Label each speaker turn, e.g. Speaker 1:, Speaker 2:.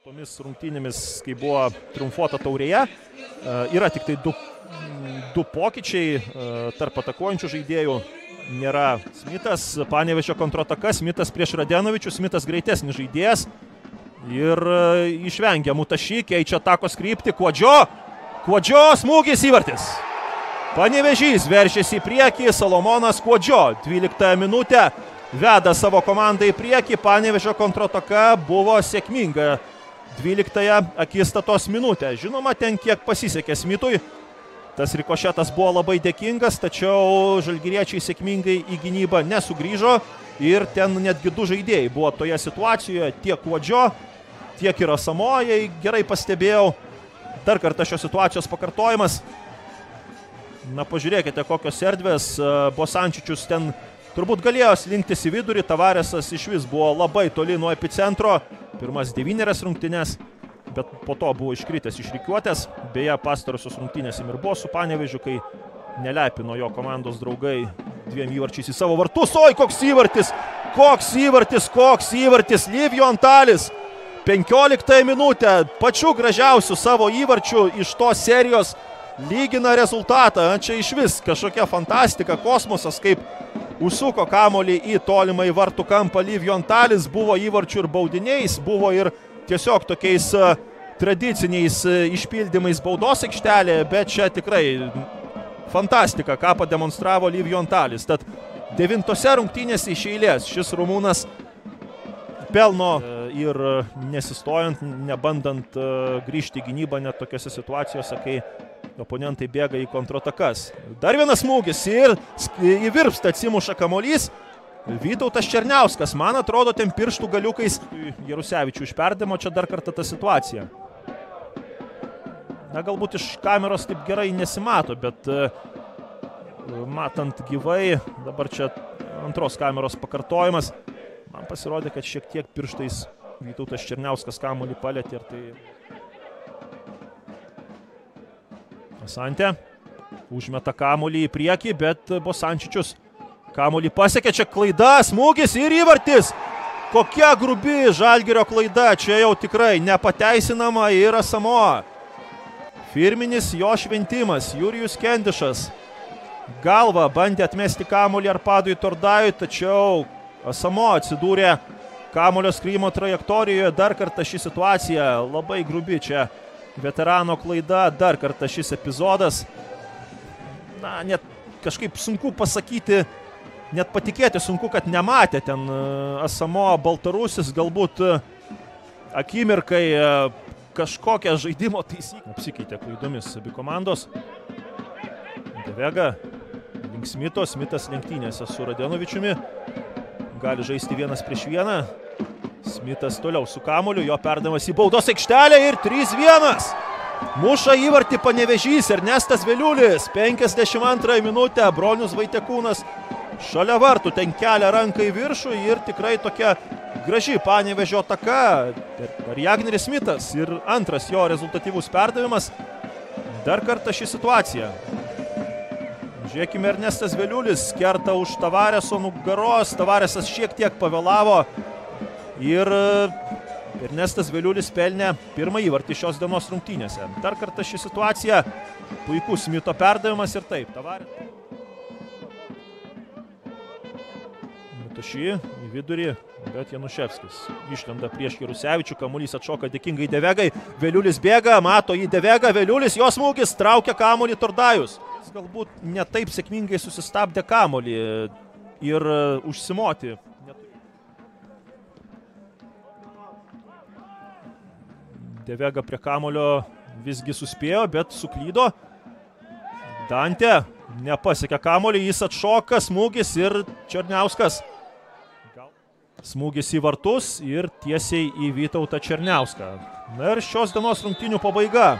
Speaker 1: Tomis rungtynėmis, kai buvo triumfuota taurėje, yra tik tai du pokyčiai tarp atakuojančių žaidėjų. Nėra Smitas, Panevėžio kontrataka, Smitas prieš Radenovičių, Smitas greitesnis žaidėjas. Ir išvengia Mutaši, keičia atakos kryptį, Kuodžio smūgis įvartis. Panevėžys veržiasi į priekį, Salomonas Kuodžio 12 minutę veda savo komandą į priekį, Panevėžio kontrataka buvo sėkminga 12 akistatos minutę. Žinoma, ten kiek pasisekė Smitui, tas rikošetas buvo labai dėkingas, tačiau žalgiriečiai sėkmingai į gynybą nesugrįžo ir ten netgi du žaidėjai buvo toje situacijoje, tiek Kuodžio, tiek ir Asamoje, gerai pastebėjau. Dar kartą šios situacijos pakartojimas. Na, pažiūrėkite, kokios erdvės. Bosančičius ten turbūt galėjo slinktis į vidurį, Tavaresas iš vis buvo labai toli nuo epicentro. Pirmas 9 rungtynes, bet po to buvo iškritęs iš rikiuotės. Beje, pastarosios rungtynės ir buvo su Panevėžiu, kai nelepino jo komandos draugai 2 įvarčiais į savo vartus. Oi, koks įvartis, Livio Antalis. 15 minutę, pačiu gražiausiu savo įvarčiu iš tos serijos lygina rezultatą. Čia iš vis kažkokia fantastika, kosmosas, kaip užsuko kamuolį į tolimą į vartų kampą Livio Antalis. Buvo įvarčių ir baudiniais, buvo ir tiesiog tokiais tradiciniais išpildymais baudos aikštelėje, bet čia tikrai fantastika, ką pademonstravo Livio Antalis. Tad 9 rungtynėse iš eilės šis rumūnas pelno ir nesistojant, nebandant grįžti į gynybą net tokiose situacijose, kai oponentai bėga į kontratakas. Dar vienas smūgis ir į virpstą atsimuša kamuolys. Vytautas Černiauskas, man atrodo, ten pirštų galiukais Jarusevičių iš perdavimo, čia dar kartą ta situacija. Na, galbūt iš kameros taip gerai nesimato, bet matant gyvai, dabar čia antros kameros pakartojimas. Man pasirodė, kad šiek tiek pirštais Vytautas Černiauskas kamuolį palėtė ir tai... Asante užmeta kamuolį į priekį, bet Bosančičius kamuolį pasiekė, čia klaida, smūgis ir įvartis. Kokia grubi Žalgirio klaida, čia jau tikrai nepateisinama ir Asamoa. Firminis jo šventimas, Jurijus Kendišas. Galva bandė atmesti kamuolį Arpadui Tordajui, tačiau Asamo atsidūrė kamuolio skriejimo trajektorijoje. Dar kartą ši situacija labai grubi, čia veterano klaida, dar kartą šis epizodas. Na, net kažkaip sunku pasakyti, net patikėti sunku, kad nematė ten Asamo baltarusis, galbūt akimirkai kažkokią žaidimo taisyklę. Apsikeitė klaidomis abi komandos. Devega link Smito, Smitas lenktynėse su Radenovičiumi. Gali žaisti 1-1. Smitas toliau su kamuoliu, jo perdavimas į baudos aikštelę ir 3-1. Muša įvartį Panevėžys, Ernestas Veliulis. 52 minutę, Bronius Vaitekūnas šalia vartų, ten kelia ranką į viršų ir tikrai tokia graži Panevėžio ataka. Ir Jagneris Smitas ir antras jo rezultatyvus perdavimas. Dar kartą ši situacija. Žiūrėkime, Ernestas Veliulis kerta už Tavareso nugaros, Tavaresas šiek tiek pavėlavo ir Ernestas Veliulis pelnė pirmą įvartį šios dienos rungtynėse. Dar kartą ši situacija, puikus Smito perdavimas ir taip. Mutaši į vidurį, bet Januševskis išlenda prieš Jarusevičių, kamuolys atšoka dėkingai Devegai, Veliulis bėga, mato į Devegą, Veliulis, jos smūgis, traukia kamuolį Tordajus. Galbūt ne taip sėkmingai susistabdė kamuolį ir užsimoti. Devega prie kamuolio visgi suspėjo, bet suklydo. Dantė nepasiekė kamuolį, jis atšoka, smūgis ir Černiauskas. Smūgis į vartus ir tiesiai į Vytautą Černiauską. Na ir šios dienos rungtynių pabaiga.